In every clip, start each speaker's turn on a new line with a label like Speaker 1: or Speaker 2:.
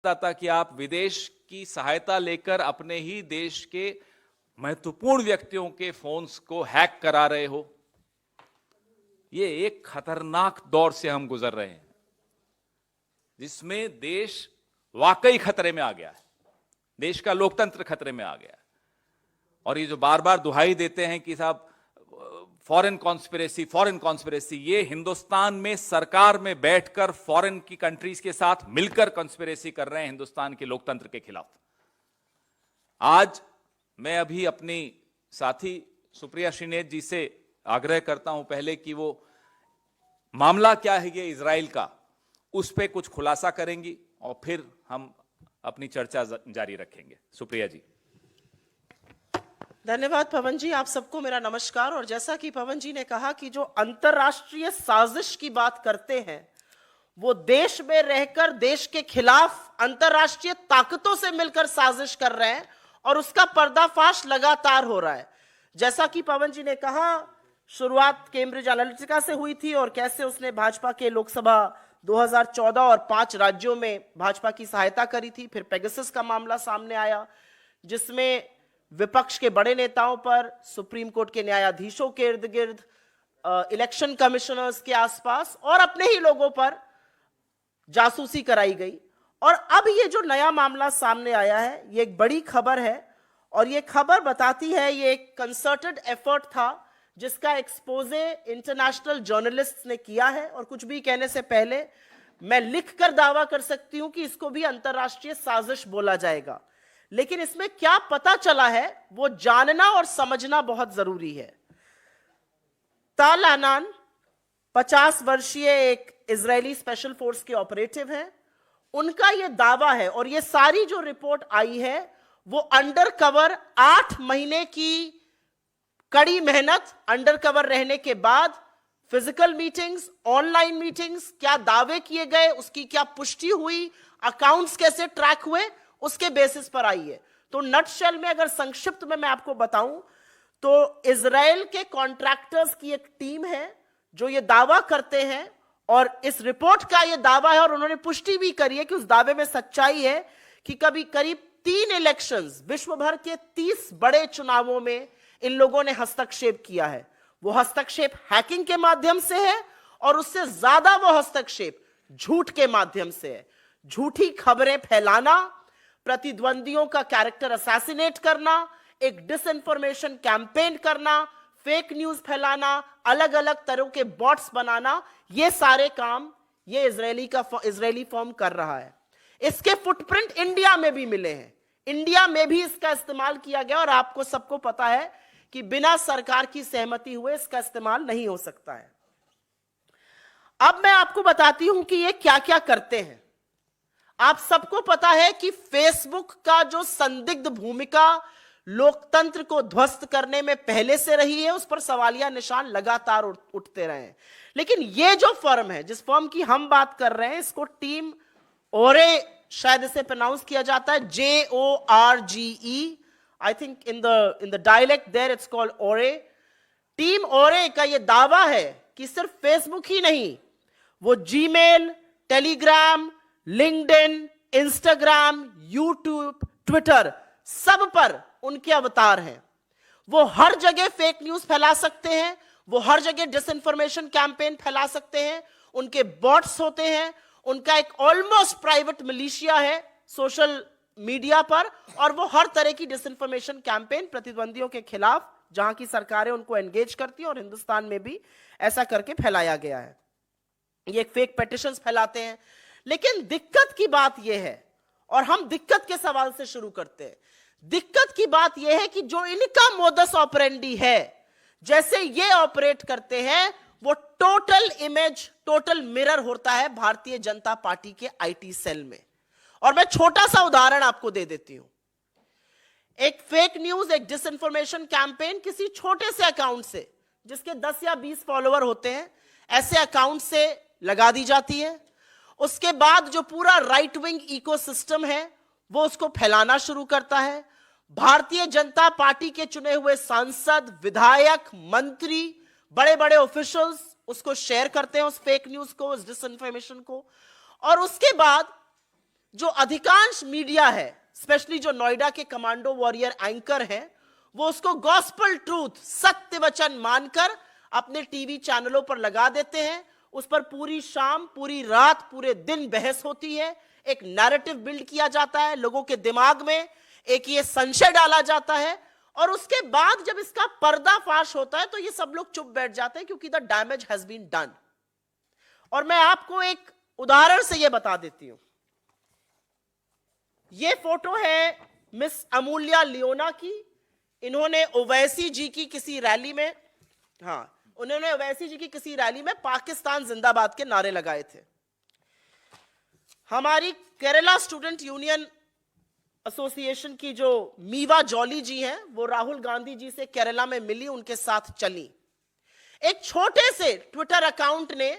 Speaker 1: लगता था कि आप विदेश की सहायता लेकर अपने ही देश के महत्वपूर्ण व्यक्तियों के फोन्स को हैक करा रहे हो। ये एक खतरनाक दौर से हम गुजर रहे हैं जिसमें देश वाकई खतरे में आ गया है, देश का लोकतंत्र खतरे में आ गया है। और ये जो बार बार दुहाई देते हैं कि साहब फॉरेन कॉन्स्पिरेसी, ये हिंदुस्तान में सरकार में बैठकर फॉरेन की कंट्रीज के साथ मिलकर कॉन्स्पिरेसी कर रहे हैं हिंदुस्तान के लोकतंत्र के खिलाफ। आज मैं अभी अपनी साथी सुप्रिया श्रीनेत जी से आग्रह करता हूं पहले कि वो मामला क्या है ये इजराइल का, उस पर कुछ खुलासा करेंगी और फिर हम अपनी चर्चा जारी रखेंगे। सुप्रिया जी।
Speaker 2: धन्यवाद पवन जी, आप सबको मेरा नमस्कार। और जैसा कि पवन जी ने कहा कि जो अंतरराष्ट्रीय साजिश की बात करते हैं वो देश में रहकर देश के खिलाफ अंतरराष्ट्रीय ताकतों से मिलकर साजिश कर रहे हैं और उसका पर्दाफाश लगातार हो रहा है। जैसा कि पवन जी ने कहा, शुरुआत कैम्ब्रिज एनालिटिका से हुई थी और कैसे उसने भाजपा के लोकसभा 2014 और 5 राज्यों में भाजपा की सहायता करी थी। फिर पेगासस का मामला सामने आया जिसमें विपक्ष के बड़े नेताओं पर, सुप्रीम कोर्ट के न्यायाधीशों के इर्द गिर्द, इलेक्शन कमिश्नर्स के आसपास और अपने ही लोगों पर जासूसी कराई गई। और अब ये जो नया मामला सामने आया है ये एक बड़ी खबर है और ये खबर बताती है ये एक कंसर्टेड एफर्ट था जिसका एक्सपोजे इंटरनेशनल जर्नलिस्ट्स ने किया है। और कुछ भी कहने से पहले मैं लिखकर दावा कर सकती हूं कि इसको भी अंतरराष्ट्रीय साजिश बोला जाएगा, लेकिन इसमें क्या पता चला है वो जानना और समझना बहुत जरूरी है। ताल अनान 50 वर्षीय एक इजरायली स्पेशल फोर्स के ऑपरेटिव हैं। उनका ये दावा है और ये सारी जो रिपोर्ट आई है वो अंडर कवर 8 महीने की कड़ी मेहनत, अंडर कवर रहने के बाद फिजिकल मीटिंग्स, ऑनलाइन मीटिंग्स, क्या दावे किए गए, उसकी क्या पुष्टि हुई, अकाउंट्स कैसे ट्रैक हुए, उसके बेसिस पर आई है। तो नटशेल में अगर संक्षिप्त में मैं आपको बताऊं तो इजराइल के कॉन्ट्रैक्टर्स की एक टीम है जो ये दावा करते हैं और इस रिपोर्ट का ये दावा है और उन्होंने पुष्टि भी करी है कि उस दावे में सच्चाई है कि कभी करीब 3 इलेक्शंस, विश्व भर के 30 बड़े चुनावों में इन लोगों ने हस्तक्षेप किया है। वो हस्तक्षेप हैकिंग के माध्यम से है और उससे ज्यादा वो हस्तक्षेप झूठ के माध्यम से है। झूठी खबरें फैलाना, प्रतिद्वंदियों का कैरेक्टर असैसिनेट करना, एक डिसइंफॉर्मेशन कैंपेन करना, फेक न्यूज फैलाना, अलग अलग तरह के बॉट्स बनाना, ये सारे काम ये इजरायली फर्म कर रहा है। इसके फुटप्रिंट इंडिया में भी मिले हैं, इंडिया में भी इसका इस्तेमाल किया गया और आपको सबको पता है कि बिना सरकार की सहमति हुए इसका इस्तेमाल नहीं हो सकता है। अब मैं आपको बताती हूं कि ये क्या क्या करते हैं। आप सबको पता है कि फेसबुक का जो संदिग्ध भूमिका लोकतंत्र को ध्वस्त करने में पहले से रही है, उस पर सवालिया निशान लगातार उठते रहे हैं। लेकिन ये जो फर्म है, जिस फर्म की हम बात कर रहे हैं, इसको टीम ओरे, शायद इसे प्रोनाउंस किया जाता है JORGE, I think in the dialect there it's called ओरे। टीम ओरे का यह दावा है कि सिर्फ फेसबुक ही नहीं, वो Gmail, Telegram, LinkedIn, Instagram, YouTube, Twitter, सब पर उनके अवतार हैं। वो हर जगह फेक न्यूज फैला सकते हैं, वो हर जगह डिसइंफॉर्मेशन कैंपेन फैला सकते हैं, उनके बॉट्स होते हैं, उनका एक ऑलमोस्ट प्राइवेट मिलिशिया है सोशल मीडिया पर और वो हर तरह की डिसइंफॉर्मेशन कैंपेन प्रतिद्वंदियों के खिलाफ, जहां की सरकारें उनको एंगेज करती है और हिंदुस्तान में भी ऐसा करके फैलाया गया है। ये फेक पेटिशंस फैलाते हैं। लेकिन दिक्कत की बात यह है, और हम दिक्कत के सवाल से शुरू करते हैं। दिक्कत की बात यह है कि जो इनका मोडस ऑपरेंडी है, जैसे ये ऑपरेट करते हैं, वो टोटल इमेज, टोटल मिरर होता है भारतीय जनता पार्टी के आईटी सेल में। और मैं छोटा सा उदाहरण आपको दे देती हूं। एक फेक न्यूज, एक डिसइंफॉर्मेशन कैंपेन किसी छोटे से अकाउंट से, जिसके 10 या 20 फॉलोअर होते हैं, ऐसे अकाउंट से लगा दी जाती है। उसके बाद जो पूरा राइट विंग इकोसिस्टम है वो उसको फैलाना शुरू करता है। भारतीय जनता पार्टी के चुने हुए सांसद, विधायक, मंत्री, बड़े बड़े ऑफिशियल्स उसको शेयर करते हैं, उस फेक न्यूज को, उस डिसइंफॉर्मेशन को। और उसके बाद जो अधिकांश मीडिया है, स्पेशली जो नोएडा के कमांडो वॉरियर एंकर हैं, वो उसको गॉस्पल ट्रूथ, सत्य वचन मानकर अपने टीवी चैनलों पर लगा देते हैं। उस पर पूरी शाम, पूरी रात, पूरे दिन बहस होती है, एक नैरेटिव बिल्ड किया जाता है, लोगों के दिमाग में एक ये संशय डाला जाता है, और उसके बाद जब इसका पर्दाफाश होता है तो ये सब लोग चुप बैठ जाते हैं, क्योंकि the damage has been done. और मैं आपको एक उदाहरण से ये बता देती हूं। ये फोटो है मिस अमूल्या लियोना की। इन्होंने ओवैसी जी की किसी रैली में, उन्होंने ओवैसी जी की किसी रैली में पाकिस्तान जिंदाबाद के नारे लगाए थे। हमारी केरला स्टूडेंट यूनियन एसोसिएशन की जो मीवा जॉली जी हैं, वो राहुल गांधी जी से केरला में मिली, उनके साथ चली। एक छोटे से ट्विटर अकाउंट ने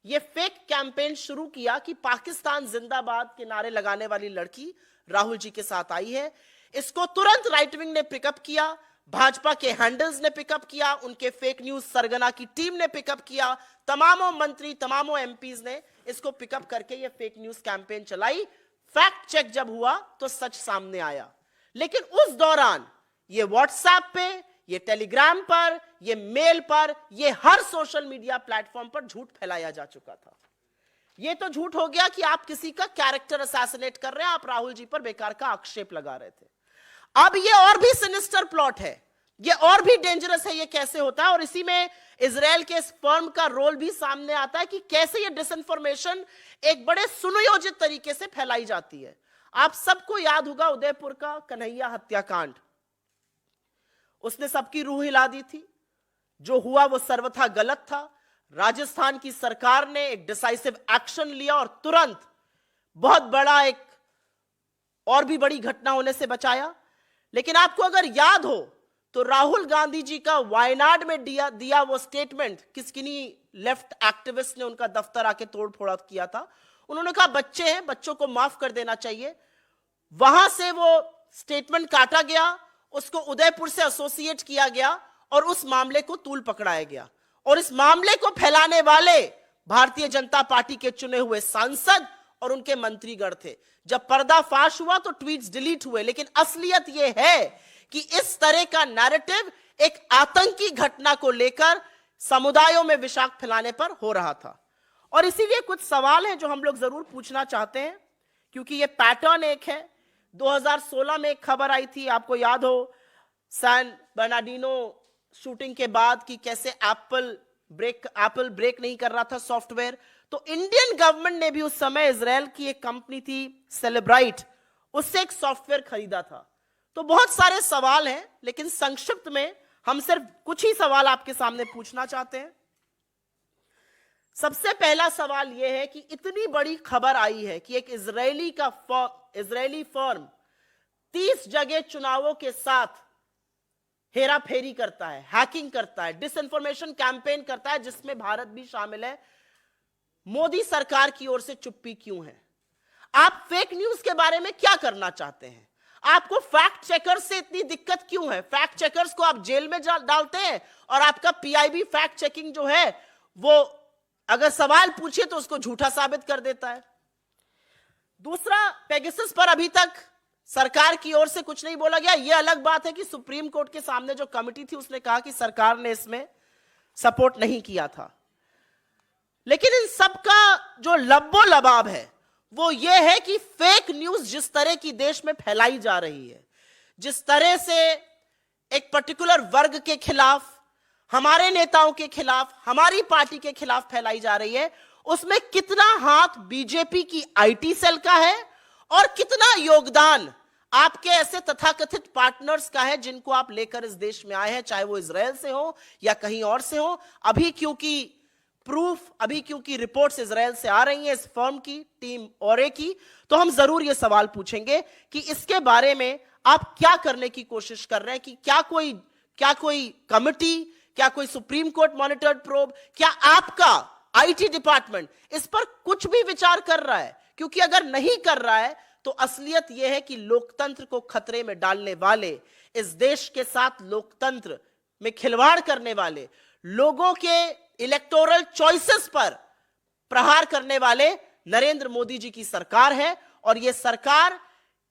Speaker 2: यह फेक कैंपेन शुरू किया कि पाकिस्तान जिंदाबाद के नारे लगाने वाली लड़की राहुल जी के साथ आई है। इसको तुरंत राइट विंग ने पिकअप किया, भाजपा के हैंडल्स ने पिकअप किया, उनके फेक न्यूज सरगना की टीम ने पिकअप किया, तमामों मंत्री, तमामों एमपीज ने इसको पिकअप करके ये फेक न्यूज कैंपेन चलाई। फैक्ट चेक जब हुआ तो सच सामने आया। लेकिन उस दौरान ये व्हाट्सएप पे, ये टेलीग्राम पर, ये मेल पर, ये हर सोशल मीडिया प्लेटफॉर्म पर झूठ फैलाया जा चुका था। ये तो झूठ हो गया कि आप किसी का कैरेक्टर असैसिनेट कर रहे हैं, आप राहुल जी पर बेकार का आक्षेप लगा रहे थे। अब ये और भी सिनिस्टर प्लॉट है, ये और भी डेंजरस है। ये कैसे होता है, और इसी में इजराइल के इस फर्म का रोल भी सामने आता है कि कैसे ये डिसइंफॉर्मेशन एक बड़े सुनियोजित तरीके से फैलाई जाती है। आप सबको याद होगा उदयपुर का कन्हैया हत्याकांड, उसने सबकी रूह हिला दी थी। जो हुआ वो सर्वथा गलत था। राजस्थान की सरकार ने एक डिसाइसिव एक्शन लिया और तुरंत बहुत बड़ा एक और भी बड़ी घटना होने से बचाया। लेकिन आपको अगर याद हो तो राहुल गांधी जी का वायनाड में दिया वो स्टेटमेंट, किन्हीं लेफ्ट एक्टिविस्ट ने उनका दफ्तर आके तोड़ फोड़ किया था। उन्होंने कहा बच्चे हैं, बच्चों को माफ कर देना चाहिए। वहां से वो स्टेटमेंट काटा गया, उसको उदयपुर से एसोसिएट किया गया और उस मामले को तूल पकड़ाया गया। और इस मामले को फैलाने वाले भारतीय जनता पार्टी के चुने हुए सांसद और उनके मंत्रीगण थे। जब पर्दाफाश हुआ तो ट्वीट्स डिलीट हुए। लेकिन असलियत यह है कि इस तरह का नैरेटिव एक आतंकी घटना को लेकर समुदायों में विषाक्त फैलाने पर हो रहा था। और इसीलिए कुछ सवाल हैं जो हम लोग जरूर पूछना चाहते हैं, क्योंकि यह पैटर्न एक है। 2016 में एक खबर आई थी, आपको याद हो, सैन बर्नार्डिनो शूटिंग के बाद कि कैसे एप्पल ब्रेक नहीं कर रहा था सॉफ्टवेयर। तो इंडियन गवर्नमेंट ने भी उस समय इजराइल की एक कंपनी थी सेलेब्राइट, उससे एक सॉफ्टवेयर खरीदा था। तो बहुत सारे सवाल हैं, लेकिन संक्षिप्त में हम सिर्फ कुछ ही सवाल आपके सामने पूछना चाहते हैं। सबसे पहला सवाल यह है कि इतनी बड़ी खबर आई है कि एक इजरायली फर्म 30 जगह चुनावों के साथ हेरा फेरी करता है, हैकिंग करता है, डिसइंफॉर्मेशन कैंपेन करता है, जिसमें भारत भी शामिल है। मोदी सरकार की ओर से चुप्पी क्यों है? आप फेक न्यूज के बारे में क्या करना चाहते हैं? आपको फैक्ट चेकर्स से इतनी दिक्कत क्यों है? फैक्ट चेकर्स को आप जेल में डालते हैं और आपका पीआईबी फैक्ट चेकिंग जो है वो अगर सवाल पूछे तो उसको झूठा साबित कर देता है। दूसरा, पेगासस पर अभी तक सरकार की ओर से कुछ नहीं बोला गया। यह अलग बात है कि सुप्रीम कोर्ट के सामने जो कमिटी थी उसने कहा कि सरकार ने इसमें सपोर्ट नहीं किया था। लेकिन इन सब का जो लब्बो लबाब है वो ये है कि फेक न्यूज जिस तरह की देश में फैलाई जा रही है, जिस तरह से एक पर्टिकुलर वर्ग के खिलाफ, हमारे नेताओं के खिलाफ, हमारी पार्टी के खिलाफ फैलाई जा रही है, उसमें कितना हाथ बीजेपी की आईटी सेल का है और कितना योगदान आपके ऐसे तथाकथित पार्टनर्स का है जिनको आप लेकर इस देश में आए हैं, चाहे वो इजराइल से हो या कहीं और से हो। अभी क्योंकि रिपोर्ट्स इजराइल से आ रही हैं, इस फर्म की टीम औरे की, तो हम जरूर ये सवाल पूछेंगे कि इसके बारे में आप क्या करने की कोशिश कर रहे हैं, कि क्या कोई कमिटी, क्या कोई सुप्रीम कोर्ट मॉनिटर्ड प्रोब, क्या आपका आईटी डिपार्टमेंट इस पर कुछ भी विचार कर रहा है? क्योंकि अगर नहीं कर रहा है तो असलियत यह है कि लोकतंत्र को खतरे में डालने वाले, इस देश के साथ लोकतंत्र में खिलवाड़ करने वाले, लोगों के इलेक्टोरल चॉइसेस पर प्रहार करने वाले नरेंद्र मोदी जी की सरकार है। और ये सरकार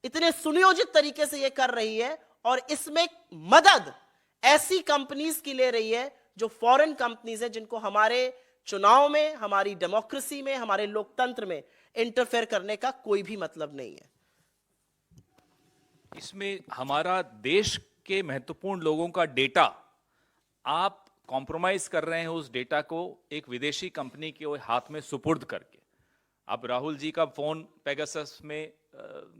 Speaker 2: इतने सुनियोजित तरीके से ये कर रही है और इसमें मदद ऐसी कंपनीज की ले रही है जो फॉरेन कंपनीज है, जिनको हमारे चुनाव में, हमारी डेमोक्रेसी में, हमारे लोकतंत्र में इंटरफेयर करने का कोई भी मतलब नहीं है।
Speaker 1: इसमें हमारा देश के महत्वपूर्ण लोगों का डेटा आप कॉम्प्रोमाइज कर रहे हैं, उस डेटा को एक विदेशी कंपनी के हाथ में सुपुर्द करके। अब राहुल जी का फोन पेगासस में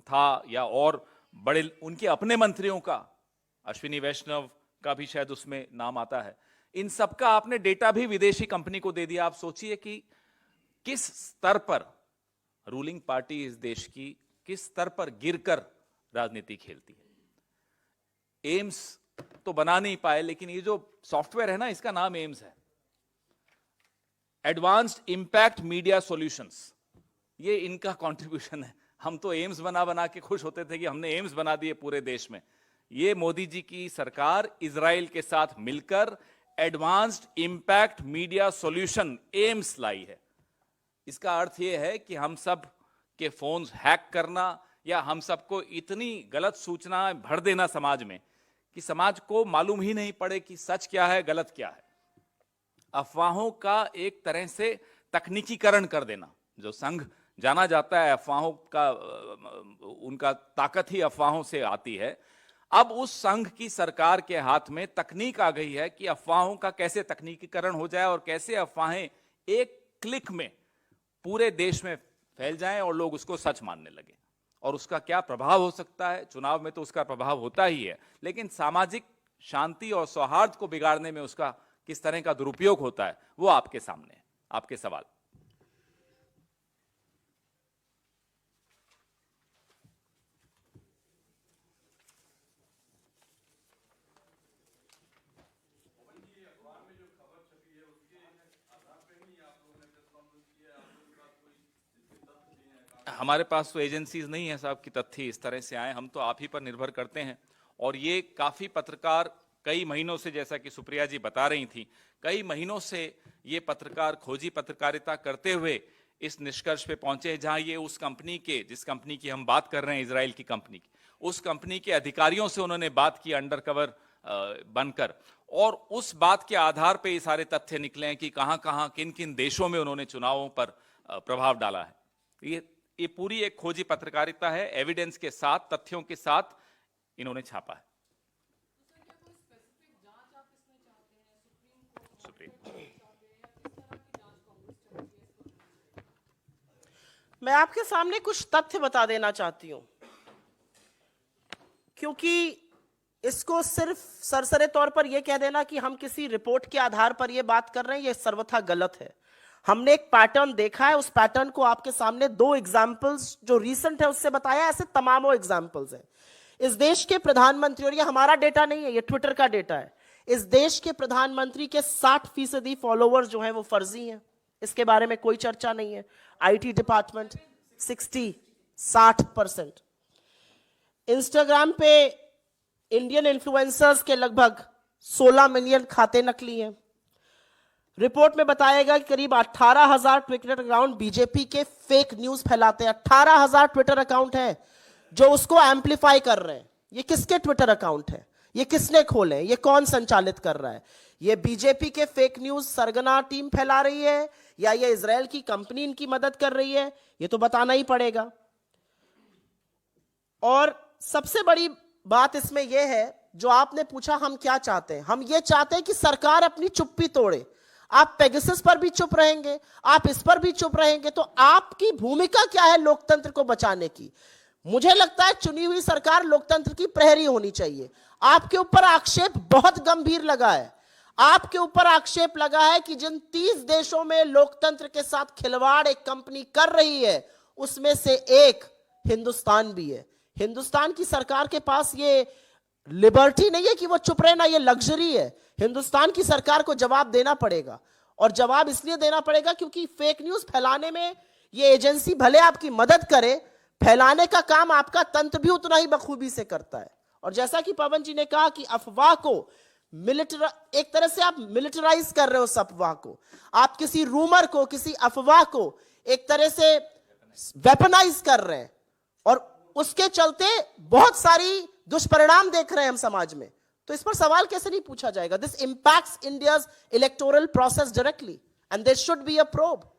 Speaker 1: था या और बड़े उनके अपने मंत्रियों का, अश्विनी वैष्णव का भी शायद उसमें नाम आता है, इन सबका आपने डेटा भी विदेशी कंपनी को दे दिया। आप सोचिए कि किस स्तर पर रूलिंग पार्टी इस देश की किस स्तर पर गिरकर राजनीति खेलती है। एम्स तो बना नहीं पाए, लेकिन ये जो सॉफ्टवेयर है ना, इसका नाम एम्स है, एडवांस्ड इंपैक्ट मीडिया सॉल्यूशंस, ये इनका कंट्रीब्यूशन है। हम तो एम्स बना बना के खुश होते थे कि हमने एम्स बना दिए पूरे देश में। ये मोदी जी की सरकार इजराइल के साथ मिलकर एडवांस्ड इंपैक्ट मीडिया सॉल्यूशन एम्स लाई है। इसका अर्थ यह है कि हम सब के फोन्स हैक करना या हम सबको इतनी गलत सूचना भर देना समाज में कि समाज को मालूम ही नहीं पड़े कि सच क्या है, गलत क्या है। अफवाहों का एक तरह से तकनीकीकरण कर देना। जो संघ जाना जाता है अफवाहों का, उनका ताकत ही अफवाहों से आती है। अब उस संघ की सरकार के हाथ में तकनीक आ गई है कि अफवाहों का कैसे तकनीकीकरण हो जाए और कैसे अफवाहें एक क्लिक में पूरे देश में फैल जाएं और लोग उसको सच मानने लगे। और उसका क्या प्रभाव हो सकता है, चुनाव में तो उसका प्रभाव होता ही है, लेकिन सामाजिक शांति और सौहार्द को बिगाड़ने में उसका किस तरह का दुरुपयोग होता है, वो आपके सामने है। आपके सवाल। हमारे पास तो एजेंसीज नहीं है साहब कि तथ्य इस तरह से आए, हम तो आप ही पर निर्भर करते हैं। और ये काफी पत्रकार कई महीनों से, जैसा कि सुप्रिया जी बता रही थी, कई महीनों से ये पत्रकार खोजी पत्रकारिता करते हुए इस निष्कर्ष पे पहुंचे, जहां ये उस कंपनी के, जिस कंपनी की हम बात कर रहे हैं, इजराइल की कंपनी की, उस कंपनी के अधिकारियों से उन्होंने बात की अंडर कवर बनकर, और उस बात के आधार पे ये सारे तथ्य निकले हैं कि कहां कहां किन किन देशों में उन्होंने चुनावों पर प्रभाव डाला है। ये पूरी एक खोजी पत्रकारिता है, एविडेंस के साथ, तथ्यों के साथ इन्होंने छापा है।
Speaker 2: मैं आपके सामने कुछ तथ्य बता देना चाहती हूं, क्योंकि इसको सिर्फ सरसरे तौर पर यह कह देना कि हम किसी रिपोर्ट के आधार पर यह बात कर रहे हैं, यह सर्वथा गलत है। हमने एक पैटर्न देखा है, उस पैटर्न को आपके सामने दो एग्जाम्पल्स जो रीसेंट है उससे बताया, ऐसे तमामों एग्जाम्पल्स हैं। इस देश के प्रधानमंत्री, और ये हमारा डेटा नहीं है, ये ट्विटर का डेटा है, इस देश के प्रधानमंत्री के 60% फॉलोअर्स जो हैं वो फर्जी हैं, इसके बारे में कोई चर्चा नहीं है। आईटी डिपार्टमेंट 60% इंस्टाग्राम पे इंडियन इन्फ्लुएंसर्स के लगभग 16 मिलियन खाते नकली हैं। रिपोर्ट में बताएगा कि करीब 18,000 ट्विटर अकाउंट बीजेपी के फेक न्यूज फैलाते हैं। 18,000 ट्विटर अकाउंट हैं जो उसको एम्पलीफाई कर रहे हैं। ये किसके ट्विटर अकाउंट है, ये किसने खोले, ये कौन संचालित कर रहा है? ये बीजेपी के फेक न्यूज सरगना टीम फैला रही है या ये इजराइल की कंपनी इनकी मदद कर रही है, ये तो बताना ही पड़ेगा। और सबसे बड़ी बात इसमें यह है, जो आपने पूछा हम क्या चाहते हैं, हम ये चाहते हैं कि सरकार अपनी चुप्पी तोड़े। आप पेगासस पर भी चुप रहेंगे, आप इस पर भी चुप रहेंगे, तो आपकी भूमिका क्या है लोकतंत्र को बचाने की? मुझे लगता है चुनी हुई सरकार लोकतंत्र की प्रहरी होनी चाहिए। आपके ऊपर आक्षेप बहुत गंभीर लगा है, आपके ऊपर आक्षेप लगा है कि जिन 30 देशों में लोकतंत्र के साथ खिलवाड़ एक कंपनी कर रही है, उसमें से एक हिंदुस्तान भी है। हिंदुस्तान की सरकार के पास ये लिबर्टी नहीं है कि वो चुप रहे ना, ये लग्जरी है। हिंदुस्तान की सरकार को जवाब देना पड़ेगा, और जवाब इसलिए देना पड़ेगा क्योंकि फेक न्यूज फैलाने में ये एजेंसी भले आपकी मदद करे, फैलाने का काम आपका तंत्र भी उतना ही बखूबी से करता है। और जैसा कि पवन जी ने कहा कि अफवाह को एक तरह से आप मिलिटराइज कर रहे हो, उस अफवाह को आप किसी रूमर को, किसी अफवाह को एक तरह से वेपनाइज कर रहे हैं। और उसके चलते बहुत सारी दुष्परिणाम देख रहे हैं हम समाज में। तो इस पर सवाल कैसे नहीं पूछा जाएगा? This impacts India's electoral process directly and there should be a probe.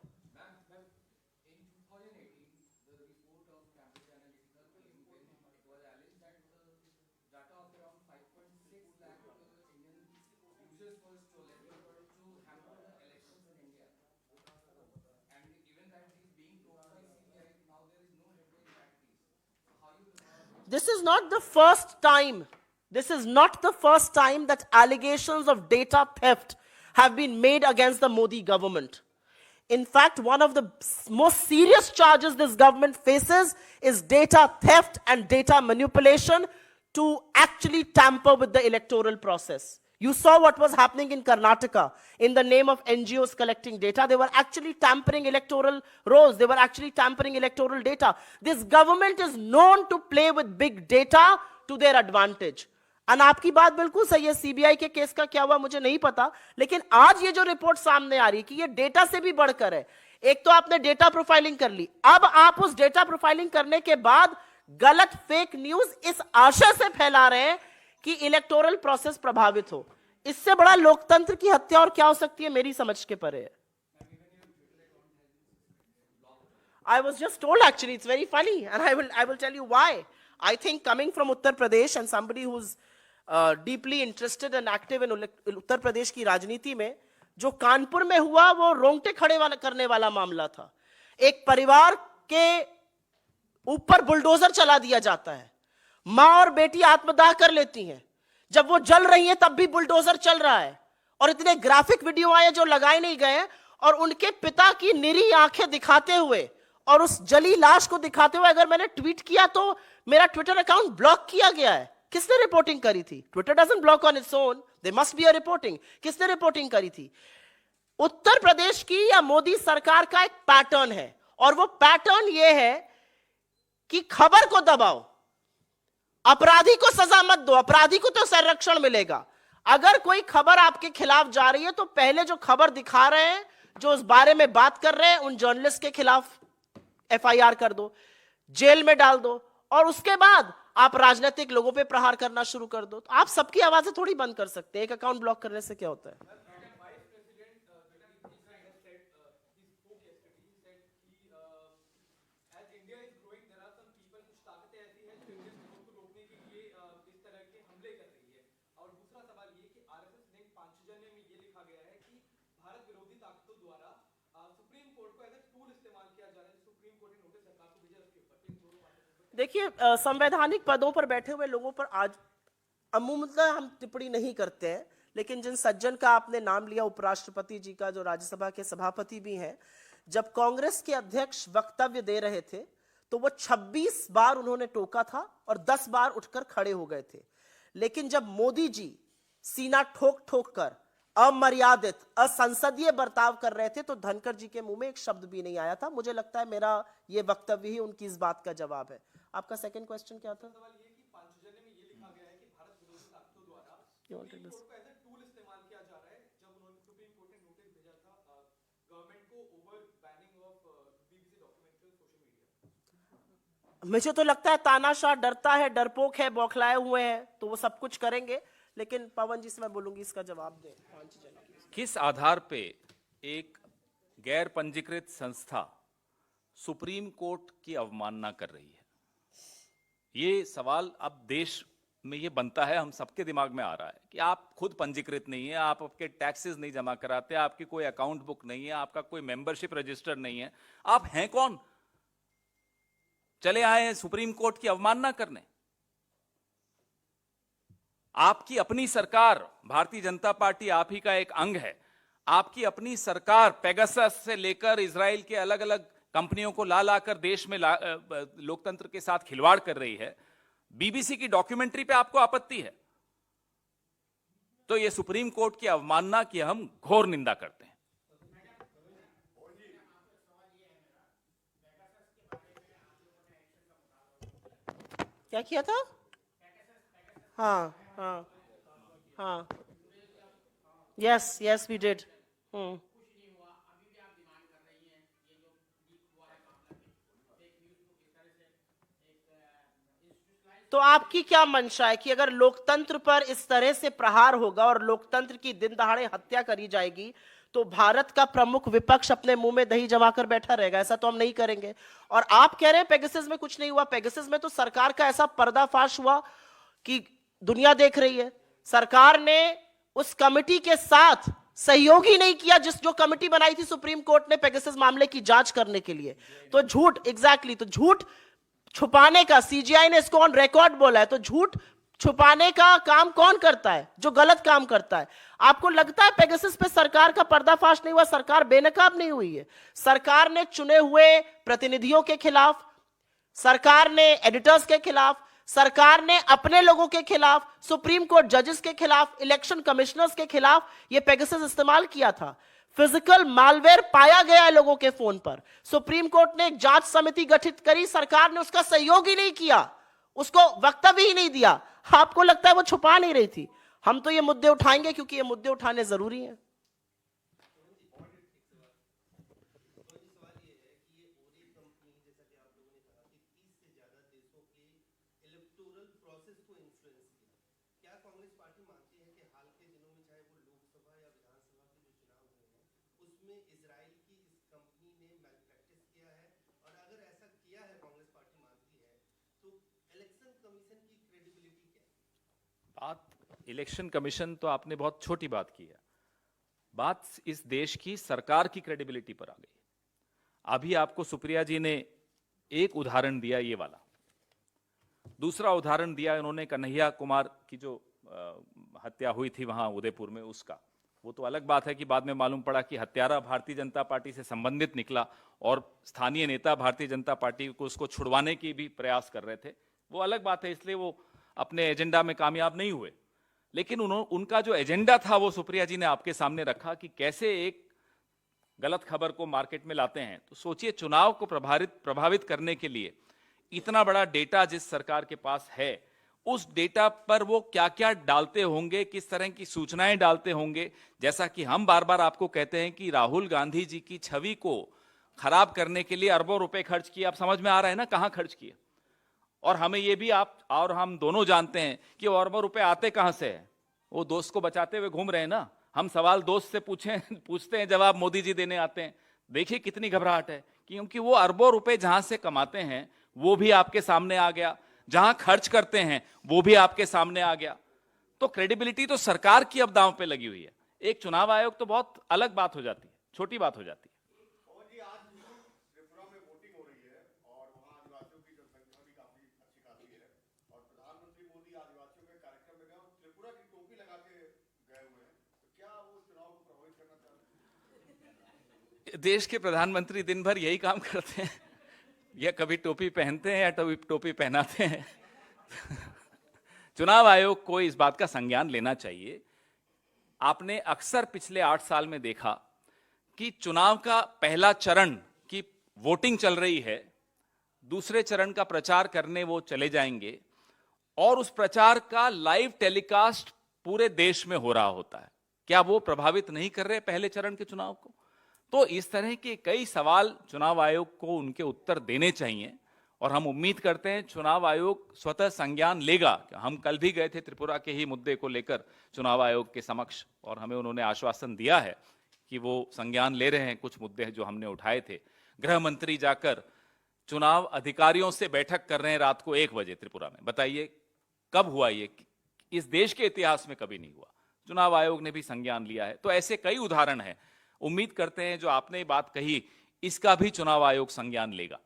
Speaker 2: This is not the first time. This is not the first time that allegations of data theft have been made against the Modi government. In fact, one of the most serious charges this government faces is data theft and data manipulation to actually tamper with the electoral process. You saw what was happening in Karnataka in the name of NGOs collecting data. They were actually tampering electoral rolls. They were actually tampering electoral data. This government is known to play with big data to their advantage. और आपकी बात बिल्कुल सही है, CBI के case का क्या हुआ मुझे नहीं पता, लेकिन आज ये जो रिपोर्ट सामने आ रही है कि ये डेटा से भी बढ़कर है। एक तो आपने डेटा प्रोफाइलिंग कर ली, अब आप उस डेटा प्रोफाइलिंग करने के बाद गलत फेक न्यूज इस आशय से फैला रहे हैं कि इलेक्टोरल प्रोसेस प्रभावित हो। इससे बड़ा लोकतंत्र की हत्या और क्या हो सकती है, मेरी समझ के परे है। I was just told actually, it's very funny, and I will tell you why. I think coming from Uttar Pradesh and somebody who's deeply interested and active in Uttar Pradesh की राजनीति में, जो कानपुर में हुआ वो रोंगटे खड़े करने वाला मामला था। एक परिवार के ऊपर बुलडोजर चला दिया जाता है, मां और बेटी आत्मदाह कर लेती हैं, जब वो जल रही हैं तब भी बुलडोजर चल रहा है, और इतने ग्राफिक वीडियो आए जो लगाए नहीं गए, और उनके पिता की निरी आंखें दिखाते हुए और उस जली लाश को दिखाते हुए अगर मैंने ट्वीट किया तो मेरा ट्विटर अकाउंट ब्लॉक किया गया है। किसने रिपोर्टिंग करी थी? Twitter doesn't block on its own, there must be a reporting. किसने रिपोर्टिंग करी थी? उत्तर प्रदेश की या मोदी सरकार का एक पैटर्न है, और वो पैटर्न ये है कि खबर को दबाओ, अपराधी को सजा मत दो, अपराधी को तो संरक्षण मिलेगा। अगर कोई खबर आपके खिलाफ जा रही है तो पहले जो खबर दिखा रहे हैं, जो उस बारे में बात कर रहे हैं, उन जर्नलिस्ट के खिलाफ एफआईआर कर दो, जेल में डाल दो, और उसके बाद आप राजनीतिक लोगों पे प्रहार करना शुरू कर दो। तो आप सबकी आवाजें थोड़ी बंद कर सकते हैं, एक अकाउंट ब्लॉक करने से क्या होता है? देखिए, संवैधानिक पदों पर बैठे हुए लोगों पर आज अमूमतः हम टिप्पणी नहीं करते हैं, लेकिन जिन सज्जन का आपने नाम लिया, उपराष्ट्रपति जी का, जो राज्यसभा के सभापति भी हैं, जब कांग्रेस के अध्यक्ष वक्तव्य दे रहे थे तो वो 26 बार उन्होंने टोका था और 10 बार उठकर खड़े हो गए थे। लेकिन जब मोदी जी सीना ठोक ठोक कर अमर्यादित, असंसदीय बर्ताव कर रहे थे तो धनखड़ जी के मुंह में एक शब्द भी नहीं आया था। मुझे लगता है मेरा ये वक्तव्य ही उनकी इस बात का जवाब है। आपका सेकंड क्वेश्चन क्या था? सवाल ये कि पांचजन्य में ये लिखा गया है कि भारत विरोधी ताकतों द्वारा सुप्रीम कोर्ट को एज अ टूल इस्तेमाल किया जा रहा है। जब उन्होंने सुप्रीम कोर्ट ने नोटिस भेजा था गवर्नमेंट को over banning of BBC documentary social media. मुझे तो लगता है तानाशाह डरता है, डरपोक है, बौखलाए हुए हैं, तो वो सब कुछ करेंगे। लेकिन पवन जी से मैं बोलूंगी इसका जवाब दें।
Speaker 1: किस आधार पे एक गैर पंजीकृत संस्था सुप्रीम कोर्ट की अवमानना कर रही है? ये सवाल अब देश में ये बनता है, हम सबके दिमाग में आ रहा है कि आप खुद पंजीकृत नहीं है, आप आपके टैक्सेस नहीं जमा कराते, आपकी कोई अकाउंट बुक नहीं है, आपका कोई मेंबरशिप रजिस्टर नहीं है, आप हैं कौन? चले आए हैं सुप्रीम कोर्ट की अवमानना करने। आपकी अपनी सरकार, भारतीय जनता पार्टी आप ही का एक अंग है, आपकी अपनी सरकार पेगासस से लेकर इजराइल के अलग अलग कंपनियों को ला लाकर देश में लोकतंत्र के साथ खिलवाड़ कर रही है। बीबीसी की डॉक्यूमेंट्री पे आपको आपत्ति है, तो यह सुप्रीम कोर्ट की अवमानना की हम घोर निंदा करते हैं।
Speaker 2: क्या किया था? हाँ हाँ हाँ, यस यस वी डिड। तो आपकी क्या मंशा है कि अगर लोकतंत्र पर इस तरह से प्रहार होगा और लोकतंत्र की दिन दहाड़े हत्या करी जाएगी तो भारत का प्रमुख विपक्ष अपने मुंह में दही जमाकर बैठा रहेगा? ऐसा तो हम नहीं करेंगे। और आप कह रहे हैं पेगासस में कुछ नहीं हुआ। पेगासस में तो सरकार का ऐसा पर्दाफाश हुआ कि दुनिया देख रही है। सरकार ने उस कमेटी के साथ सहयोग ही नहीं किया जो कमेटी बनाई थी सुप्रीम कोर्ट ने पेगासस मामले की जांच करने के लिए। तो झूठ, एग्जैक्टली, तो झूठ छुपाने का सीजीआई ने इसको ऑन रिकॉर्ड बोला है। तो झूठ छुपाने का काम कौन करता है? जो गलत काम करता है। आपको लगता है पेगासस पे सरकार का पर्दाफाश नहीं हुआ? सरकार बेनकाब नहीं हुई है। सरकार ने चुने हुए प्रतिनिधियों के खिलाफ, सरकार ने एडिटर्स के खिलाफ, सरकार ने अपने लोगों के खिलाफ, सुप्रीम कोर्ट जजेस के खिलाफ, इलेक्शन कमिश्नर्स के खिलाफ यह पेगासस इस्तेमाल किया था। फिजिकल मालवेयर पाया गया है लोगों के फोन पर। सुप्रीम कोर्ट ने एक जांच समिति गठित करी, सरकार ने उसका सहयोग ही नहीं किया, उसको वक्तव्य ही नहीं दिया। आपको लगता है वो छुपा नहीं रही थी? हम तो ये मुद्दे उठाएंगे क्योंकि ये मुद्दे उठाने जरूरी हैं।
Speaker 1: बात इलेक्शन कमीशन तो आपने बहुत छोटी बात की है। बात इस देश की सरकार की क्रेडिबिलिटी पर आ गई। अभी आपको सुप्रिया जी ने एक उदाहरण दिया, ये वाला। दूसरा उदाहरण दिया इन्होंने कन्हैया कुमार की जो हत्या हुई थी वहां उदयपुर में, उसका। वो तो अलग बात है कि बाद में मालूम पड़ा कि हत्यारा भारतीय जनता पार्टी से संबंधित निकला और स्थानीय नेता भारतीय जनता पार्टी को उसको छुड़वाने की भी प्रयास कर रहे थे। वो अलग बात है, इसलिए वो अपने एजेंडा में कामयाब नहीं हुए। लेकिन उनका जो एजेंडा था वो सुप्रिया जी ने आपके सामने रखा कि कैसे एक गलत खबर को मार्केट में लाते हैं। तो सोचिए, चुनाव को प्रभावित करने के लिए इतना बड़ा डेटा जिस सरकार के पास है, उस डेटा पर वो क्या क्या डालते होंगे, किस तरह की सूचनाएं डालते होंगे। जैसा कि हम बार बार आपको कहते हैं कि राहुल गांधी जी की छवि को खराब करने के लिए अरबों रुपए खर्च किए। आप समझ में आ रहा है ना कहां खर्च किए। और हमें ये भी आप और हम दोनों जानते हैं कि वो अरबों रुपए आते कहां से है। वो दोस्त को बचाते हुए घूम रहे हैं ना। हम सवाल दोस्त से पूछते हैं, जवाब मोदी जी देने आते हैं। देखिए कितनी घबराहट है, क्योंकि वो अरबों रुपए जहां से कमाते हैं वो भी आपके सामने आ गया, जहां खर्च करते हैं वो भी आपके सामने आ गया। तो क्रेडिबिलिटी तो सरकार की अब दांव पे लगी हुई है। एक चुनाव आयोग तो बहुत अलग बात हो जाती है, छोटी बात हो जाती है। देश के प्रधानमंत्री दिन भर यही काम करते हैं, या कभी टोपी पहनते हैं या टोपी पहनाते हैं। चुनाव आयोग को इस बात का संज्ञान लेना चाहिए। आपने अक्सर पिछले 8 साल में देखा कि चुनाव का पहला चरण की वोटिंग चल रही है, दूसरे चरण का प्रचार करने वो चले जाएंगे और उस प्रचार का लाइव टेलीकास्ट पूरे देश में हो रहा होता है। क्या वो प्रभावित नहीं कर रहे पहले चरण के चुनाव को? तो इस तरह के कई सवाल चुनाव आयोग को उनके उत्तर देने चाहिए और हम उम्मीद करते हैं चुनाव आयोग स्वतः संज्ञान लेगा। हम कल भी गए थे त्रिपुरा के ही मुद्दे को लेकर चुनाव आयोग के समक्ष, और हमें उन्होंने आश्वासन दिया है कि वो संज्ञान ले रहे हैं कुछ मुद्दे जो हमने उठाए थे। गृह मंत्री जाकर चुनाव अधिकारियों से बैठक कर रहे हैं रात को 1 बजे त्रिपुरा में। बताइए कब हुआ ये? इस देश के इतिहास में कभी नहीं हुआ। चुनाव आयोग ने भी संज्ञान लिया है। तो ऐसे कई उदाहरण हैं। उम्मीद करते हैं जो आपने बात कही इसका भी चुनाव आयोग संज्ञान लेगा।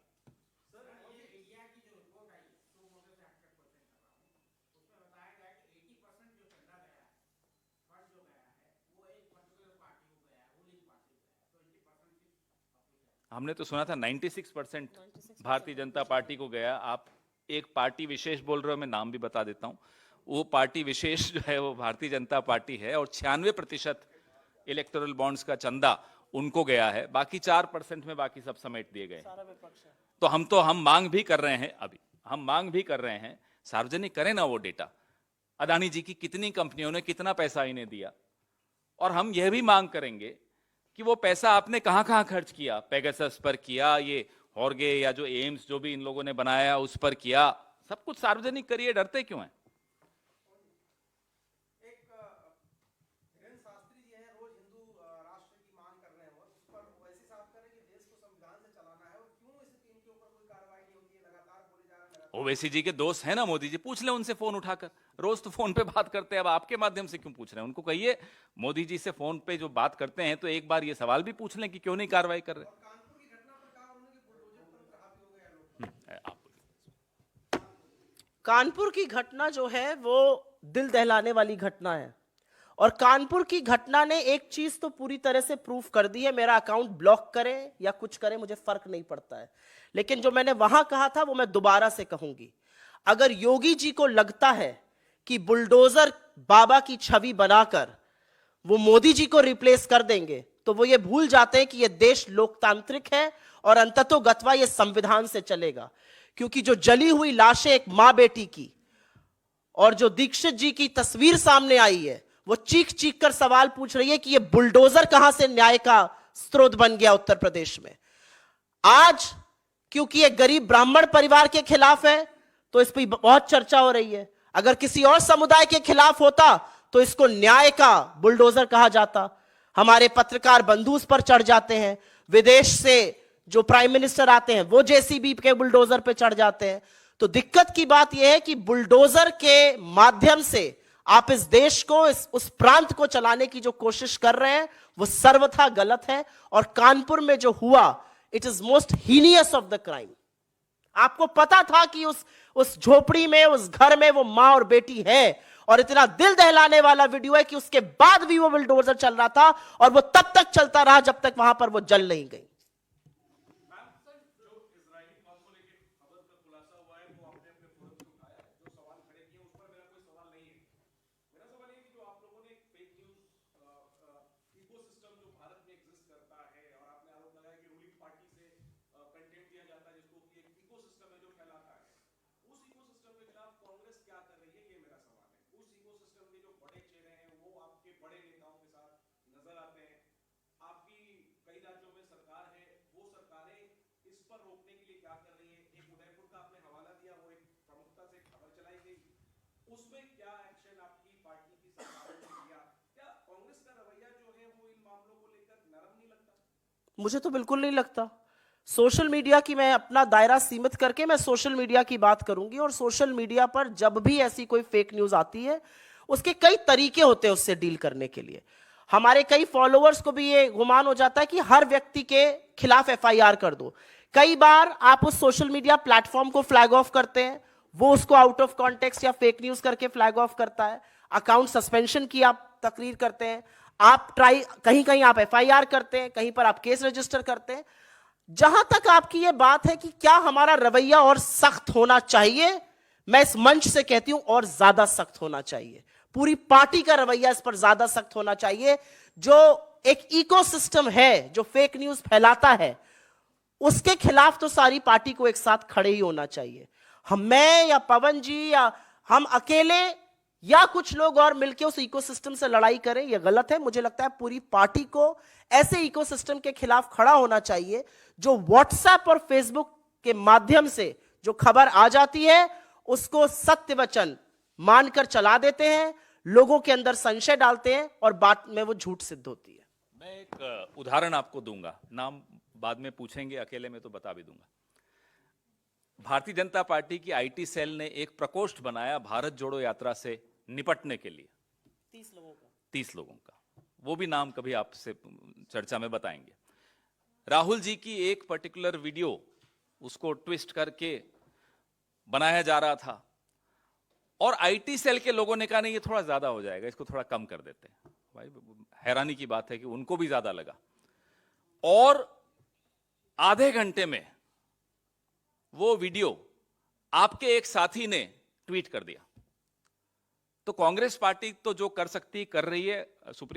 Speaker 1: हमने तो सुना था 96% भारतीय जनता पार्टी को गया। आप एक पार्टी विशेष बोल रहे हो, मैं नाम भी बता देता हूं। वो पार्टी विशेष जो है वो भारतीय जनता पार्टी है और 96% इलेक्टोरल बॉन्ड्स का चंदा उनको गया है। बाकी 4% में बाकी सब समेट दिए गए। तो हम मांग भी कर रहे हैं, अभी हम मांग भी कर रहे हैं, सार्वजनिक करें ना वो डेटा। अदानी जी की कितनी कंपनियों ने कितना पैसा इन्हें दिया, और हम यह भी मांग करेंगे कि वो पैसा आपने कहां कहां खर्च किया। पेगासस पर किया, ये हॉर्गे या जो एम्स जो भी इन लोगों ने बनाया उस पर किया, सब कुछ सार्वजनिक करिए, डरते क्यों हैं?
Speaker 3: शास्त्री जी हैं, रोज हिंदू राष्ट्र की मांग कर रहे हैं और उस पर वो ऐसे साफ करें कि देश को संविधान से चलाना है और क्यों इनके ऊपर कोई कार्रवाई नहीं होती है, लगातार बोले जा रहे हैं।
Speaker 1: ओवैसी जी के दोस्त हैं ना मोदी जी, पूछ ले उनसे फोन उठाकर, रोज तो फोन पे बात करते हैं, अब आपके माध्यम से क्यों पूछ रहे हैं? उनको कहिए मोदी जी से फोन पे जो बात करते हैं तो एक बार ये सवाल भी पूछ लें कि क्यों नहीं कार्रवाई कर रहे।
Speaker 3: कानपुर की घटना पर कहा उन्होंने कि बुलडोजर तंत्र हावी हो गया है लोग।
Speaker 1: आप
Speaker 2: कानपुर की घटना जो है वो दिल दहलाने वाली घटना है और कानपुर की घटना ने एक चीज तो पूरी तरह से प्रूफ कर दी है, मेरा अकाउंट ब्लॉक करे या कुछ करे मुझे फर्क नहीं पड़ता है, लेकिन जो मैंने वहां कहा था वो मैं दोबारा से कहूंगी। अगर योगी जी को लगता है कि बुलडोजर बाबा की छवि बनाकर वो मोदी जी को रिप्लेस कर देंगे तो वो ये भूल जाते हैं कि ये देश लोकतांत्रिक है और अंततोगत्वा ये संविधान से चलेगा। क्योंकि जो जली हुई लाशें एक मां बेटी की और जो दीक्षित जी की तस्वीर सामने आई है वो चीख चीख कर सवाल पूछ रही है कि ये बुलडोजर कहां से न्याय का स्रोत बन गया उत्तर प्रदेश में। आज क्योंकि ये गरीब ब्राह्मण परिवार के खिलाफ है तो इस पर बहुत चर्चा हो रही है, अगर किसी और समुदाय के खिलाफ होता तो इसको न्याय का बुलडोजर कहा जाता। हमारे पत्रकार बंधु उस पर चढ़ जाते हैं, विदेश से जो प्राइम मिनिस्टर आते हैं वो जेसीबी के बुलडोजर पे चढ़ जाते हैं। तो दिक्कत की बात यह है कि बुलडोजर के माध्यम से आप इस देश को उस प्रांत को चलाने की जो कोशिश कर रहे हैं वो सर्वथा गलत है। और कानपुर में जो हुआ it is most heinous of the crime. आपको पता था कि उस झोपड़ी में उस घर में वो मां और बेटी है और इतना दिल दहलाने वाला वीडियो है कि उसके बाद भी वो बुलडोजर चल रहा था और वो तब तक चलता रहा जब तक वहां पर वो जल नहीं गई।
Speaker 3: उसमें क्या एक्शन आपकी पार्टी की सरकार ने लिया? क्या कांग्रेस का रवैया जो है वो इन मामलों को लेकर नरम नहीं लगता?
Speaker 2: मुझे तो बिल्कुल नहीं लगता। सोशल मीडिया की मैं अपना दायरा सीमित करके मैं सोशल मीडिया की बात करूंगी और सोशल मीडिया पर जब भी ऐसी कोई फेक न्यूज आती है उसके कई तरीके होते हैं उससे डील करने के लिए। हमारे कई फॉलोअर्स को भी ये गुमान हो जाता है कि हर व्यक्ति के खिलाफ एफआईआर कर दो। कई बार आप उस सोशल मीडिया प्लेटफॉर्म को फ्लैग ऑफ करते हैं, वो उसको आउट ऑफ कॉन्टेक्स्ट या फेक न्यूज करके फ्लैग ऑफ करता है। अकाउंट सस्पेंशन की आप तकरीर करते हैं, आप कहीं कहीं आप एफआईआर करते हैं, कहीं पर आप केस रजिस्टर करते हैं। जहां तक आपकी यह बात है कि क्या हमारा रवैया और सख्त होना चाहिए, मैं इस मंच से कहती हूं और ज्यादा सख्त होना चाहिए। पूरी पार्टी का रवैया इस पर ज्यादा सख्त होना चाहिए। जो एक इकोसिस्टम है जो फेक न्यूज फैलाता है उसके खिलाफ तो सारी पार्टी को एक साथ खड़े ही होना चाहिए। मैं या पवन जी या हम अकेले या कुछ लोग और मिलकर उस इकोसिस्टम से लड़ाई करें यह गलत है। मुझे लगता है पूरी पार्टी को ऐसे इकोसिस्टम के खिलाफ खड़ा होना चाहिए जो व्हाट्सएप और फेसबुक के माध्यम से जो खबर आ जाती है उसको सत्य वचन मानकर चला देते हैं, लोगों के अंदर संशय डालते हैं और बात में वो झूठ सिद्ध होती है।
Speaker 1: मैं एक उदाहरण आपको दूंगा, नाम बाद में पूछेंगे, अकेले में तो बता भी दूंगा। भारतीय जनता पार्टी की आईटी सेल ने एक प्रकोष्ठ बनाया भारत जोड़ो यात्रा से निपटने के लिए 30 लोगों का, वो भी नाम कभी आपसे चर्चा में बताएंगे। राहुल जी की एक पर्टिकुलर वीडियो उसको ट्विस्ट करके बनाया जा रहा था और आईटी सेल के लोगों ने कहा नहीं ये थोड़ा ज्यादा हो जाएगा, इसको थोड़ा कम कर देते हैं। भाई हैरानी की बात है कि उनको भी ज्यादा लगा और आधे घंटे में वो वीडियो आपके एक साथी ने ट्वीट कर दिया। तो कांग्रेस पार्टी तो जो कर सकती कर रही है। सुप्रीम